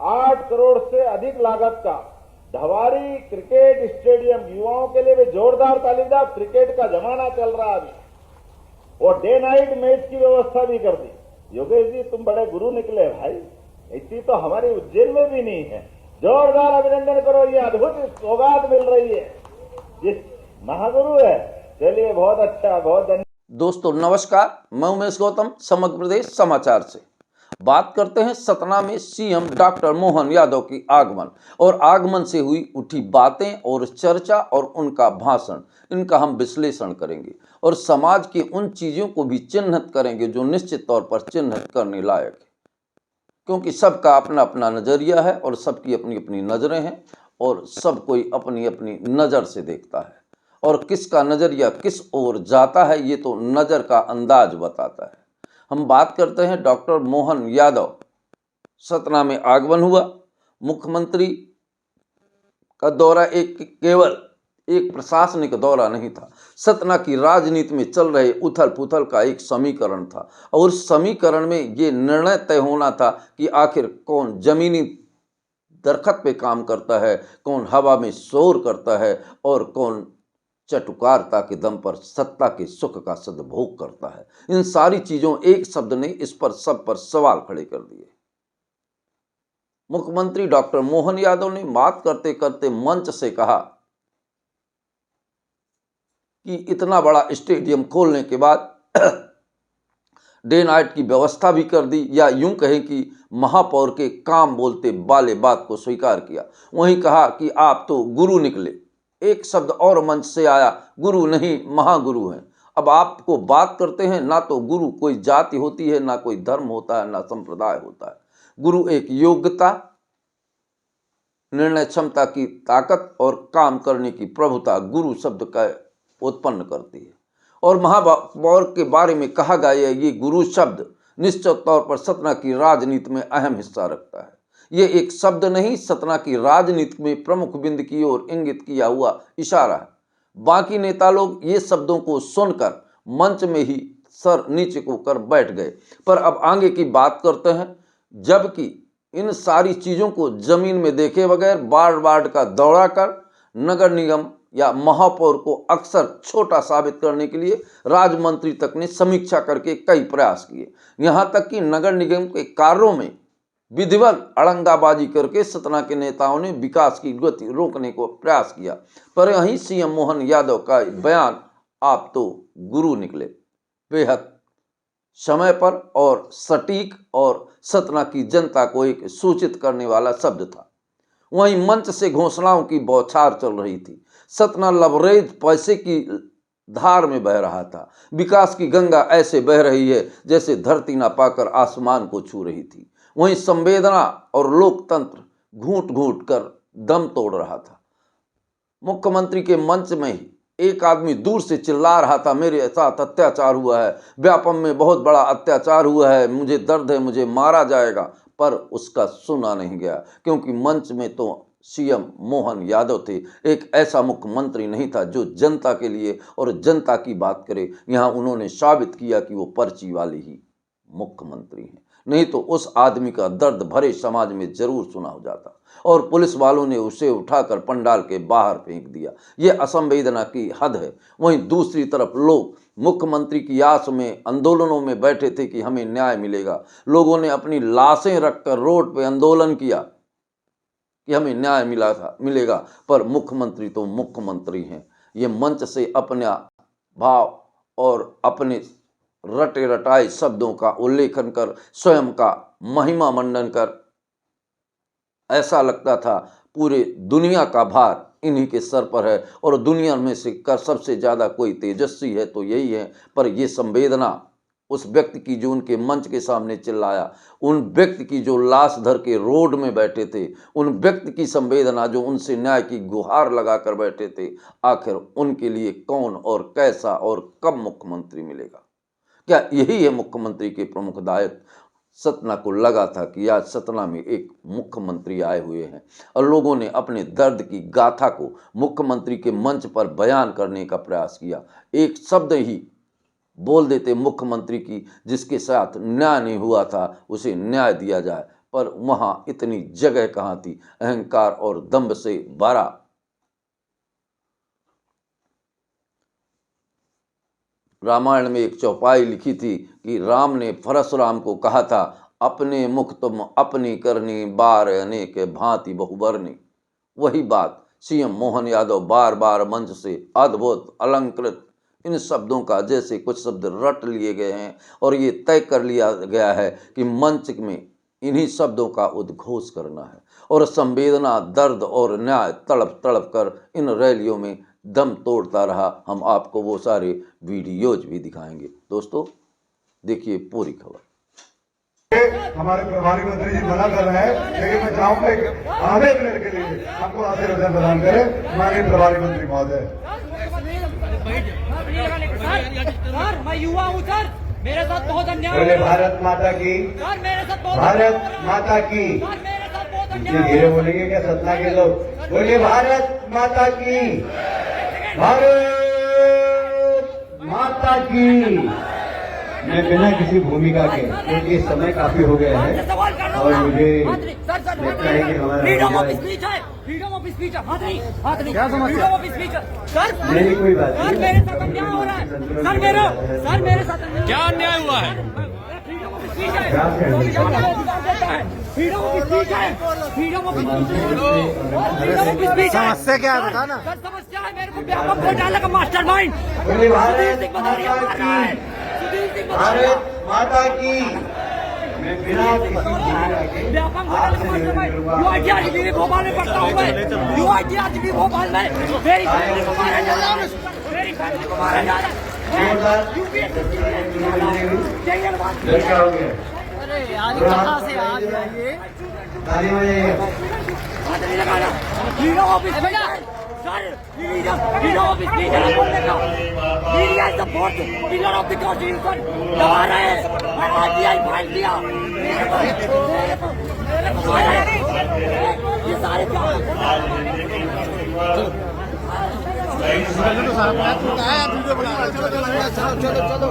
8 करोड़ से अधिक लागत का ढवारी क्रिकेट स्टेडियम युवाओं के लिए भी जोरदार तालीमदार। क्रिकेट का जमाना चल रहा है अभी, और डे नाइट मैच की व्यवस्था भी कर दी। योगेश जी, तुम बड़े गुरु निकले भाई, इतनी तो हमारी उज्जैन में भी नहीं है। जोरदार अभिनंदन करो, ये अद्भुत सौगात मिल रही है, जिस महागुरु है। चलिए, बहुत अच्छा, बहुत धन्यवाद। दोस्तों नमस्कार, मैं उमेश गौतम, समग्र प्रदेश समाचार से बात करते हैं। सतना में सीएम डॉक्टर मोहन यादव की आगमन और आगमन से हुई उठी बातें और चर्चा और उनका भाषण, इनका हम विश्लेषण करेंगे और समाज की उन चीजों को भी चिन्हित करेंगे जो निश्चित तौर पर चिन्हित करने लायक है, क्योंकि सबका अपना अपना नजरिया है और सबकी अपनी अपनी नजरें हैं और सब कोई अपनी अपनी नजर से देखता है, और किसका नजरिया किस ओर जाता है ये तो नजर का अंदाज बताता है। हम बात करते हैं डॉक्टर मोहन यादव, सतना में आगमन हुआ। मुख्यमंत्री का दौरा केवल एक प्रशासनिक दौरा नहीं था, सतना की राजनीति में चल रहे उथल पुथल का एक समीकरण था, और उस समीकरण में ये निर्णय तय होना था कि आखिर कौन जमीनी दरखत पे काम करता है, कौन हवा में शोर करता है और कौन चटुकारता के दम पर सत्ता के सुख का सदभोग करता है। इन सारी चीजों, एक शब्द ने इस पर सब पर सवाल खड़े कर दिए। मुख्यमंत्री डॉक्टर मोहन यादव ने बात करते करते मंच से कहा कि इतना बड़ा स्टेडियम खोलने के बाद डे नाइट की व्यवस्था भी कर दी, या यूं कहें कि महापौर के काम बोलते वाले बात को स्वीकार किया। वहीं कहा कि आप तो गुरु निकले। एक शब्द और मंच से आया, गुरु नहीं महागुरु हैं। अब आपको बात करते हैं, ना तो गुरु कोई जाति होती है, ना कोई धर्म होता है, ना संप्रदाय होता है। गुरु एक योग्यता, निर्णय क्षमता की ताकत और काम करने की प्रभुता गुरु शब्द का उत्पन्न करती है। और महापौर के बारे में कहा गया ये गुरु शब्द निश्चित तौर पर सतना की राजनीति में अहम हिस्सा रखता है। ये एक शब्द नहीं, सतना की राजनीति में प्रमुख बिंदु की ओर इंगित किया हुआ इशारा है। बाकी नेता लोग ये शब्दों को सुनकर मंच में ही सर नीचे को कर बैठ गए। पर अब आगे की बात करते हैं, जबकि इन सारी चीजों को जमीन में देखे बगैर वार्ड वार्ड का दौरा कर नगर निगम या महापौर को अक्सर छोटा साबित करने के लिए राज्य मंत्री तक ने समीक्षा करके कई प्रयास किए। यहां तक कि नगर निगम के कार्यों में विधिवत अड़ंगाबाजी करके सतना के नेताओं ने विकास की गति रोकने को प्रयास किया। पर यहीं सीएम मोहन यादव का बयान, आप तो गुरु निकले, बेहद समय पर और सटीक और सतना की जनता को एक सूचित करने वाला शब्द था। वहीं मंच से घोषणाओं की बौछार चल रही थी। सतना लबरेज पैसे की धार में बह रहा था। विकास की गंगा ऐसे बह रही है जैसे धरती ना पाकर आसमान को छू रही थी। वहीं संवेदना और लोकतंत्र घूंट घूंट कर दम तोड़ रहा था। मुख्यमंत्री के मंच में ही एक आदमी दूर से चिल्ला रहा था, मेरे साथ अत्याचार हुआ है, व्यापम में बहुत बड़ा अत्याचार हुआ है, मुझे दर्द है, मुझे मारा जाएगा। पर उसका सुना नहीं गया, क्योंकि मंच में तो सीएम मोहन यादव थे। एक ऐसा मुख्यमंत्री नहीं था जो जनता के लिए और जनता की बात करे। यहाँ उन्होंने साबित किया कि वो पर्ची वाले ही मुख्यमंत्री हैं, नहीं तो उस आदमी का दर्द भरे समाज में जरूर सुना हो जाता। और पुलिस वालों ने उसे उठाकर पंडाल के बाहर फेंक दिया। ये असंवेदना की हद है। वहीं दूसरी तरफ लोग मुख्यमंत्री की आस में आंदोलनों में बैठे थे कि हमें न्याय मिलेगा। लोगों ने अपनी लाशें रखकर रोड पे आंदोलन किया कि हमें न्याय मिलेगा। पर मुख्यमंत्री तो मुख्यमंत्री हैं। ये मंच से अपना भाव और अपने रटे रटाए शब्दों का उल्लेखन कर स्वयं का महिमा मंडन कर ऐसा लगता था पूरे दुनिया का भार इन्हीं के सर पर है, और दुनिया में से कर सबसे ज्यादा कोई तेजस्वी है तो यही है। पर ये संवेदना उस व्यक्ति की जो उनके मंच के सामने चिल्लाया, उन व्यक्ति की जो लाश धर के रोड में बैठे थे, उन व्यक्ति की संवेदना जो उनसे न्याय की गुहार लगाकर बैठे थे, आखिर उनके लिए कौन और कैसा और कब मुख्यमंत्री मिलेगा? क्या यही है मुख्यमंत्री के प्रमुख दायित्व? सतना को लगा था कि आज सतना में एक मुख्यमंत्री आए हुए हैं, और लोगों ने अपने दर्द की गाथा को मुख्यमंत्री के मंच पर बयान करने का प्रयास किया। एक शब्द ही बोल देते मुख्यमंत्री की, जिसके साथ न्याय नहीं हुआ था उसे न्याय दिया जाए। पर वहां इतनी जगह कहाँ थी, अहंकार और दंभ से भरा। रामायण में एक चौपाई लिखी थी कि राम ने परशुराम को कहा था, अपने मुख तुम अपनी करनी, बार अनेक भांति बहुबरनी। वही बात सीएम मोहन यादव बार बार मंच से अद्भुत, अलंकृत इन शब्दों का जैसे कुछ शब्द रट लिए गए हैं और ये तय कर लिया गया है कि मंच में इन्हीं शब्दों का उद्घोष करना है और संवेदना, दर्द और न्याय तड़प तड़प कर इन रैलियों में दम तोड़ता रहा। हम आपको वो सारे वीडियोज भी दिखाएंगे। दोस्तों देखिए पूरी खबर। हमारे प्रभारी मंत्री जी मना कर रहे हैं, लेकिन मैं चाहूंगा एक आधे मिनट के लिए आपको आशीर्वाद प्रदान करें माननीय प्रभारी मंत्री महोदय। सर मैं युवा हूँ सर, मेरे साथ बहुत अन्याय बोले हो रहा है। भारत माता की, सर मेरे साथ बहुत भारत माता की। सर मेरे साथ बहुत इतने अन्याय धीरे बोलेंगे क्या सतना के लोग? बोलिए भारत माता की, भारत माता की। मैं बिना किसी भूमिका के, क्योंकि समय काफी हो गया है और मुझे लगता है कि हमारा फ्रीडम ऑफ स्पीच है, फ्रीडम ऑफ स्पीच है। हाथ नहीं क्या समस्या? फ्रीडम ऑफ स्पीच है सर। नहीं कोई बात सर नहीं। मेरे साथ अन्याय हो रहा है सर, मेरे साथ क्या अन्याय हुआ है? फ्रीडम ऑफ स्पीच है, फ्रीडम ऑफ स्पीच है, फ्रीडम ऑफ स्पीच। समस्या क्या है बता ना। सर समस्या है मेरे को व्यापक घोटाले का मास्टरमाइंड बोले भारत सुधीर सिंह भदौरिया माता मार रहा है। की, सुधीर सिंह भदौरिया भारत माता की। मैं बिना किसी भूमिका के व्यापक घोटाले का मास्टरमाइंड यूआईटीआरसीबी भोपाल में पढ़ता हूँ मैं। यूआईटीआरसीबी भोपाल में मेरी फैमिली को मारा जा रहा है, मेरी फैमिली को मारा जा रहा है। क्या हो गया? अरे यार कहाँ से आ गया ये? ताली बजाइए। हाथ नहीं लगाना। फ्रीडम ऑफ स्पीच है सर, फ्रीडम ऑफ स्पीच है। Media is the fourth pillar of the constitution. दबा रहे हैं, मैं आरटीआई फाइल दिया। मेरे को मारा है। ये सारे वीडियो बना चलो चलो चलो चलो।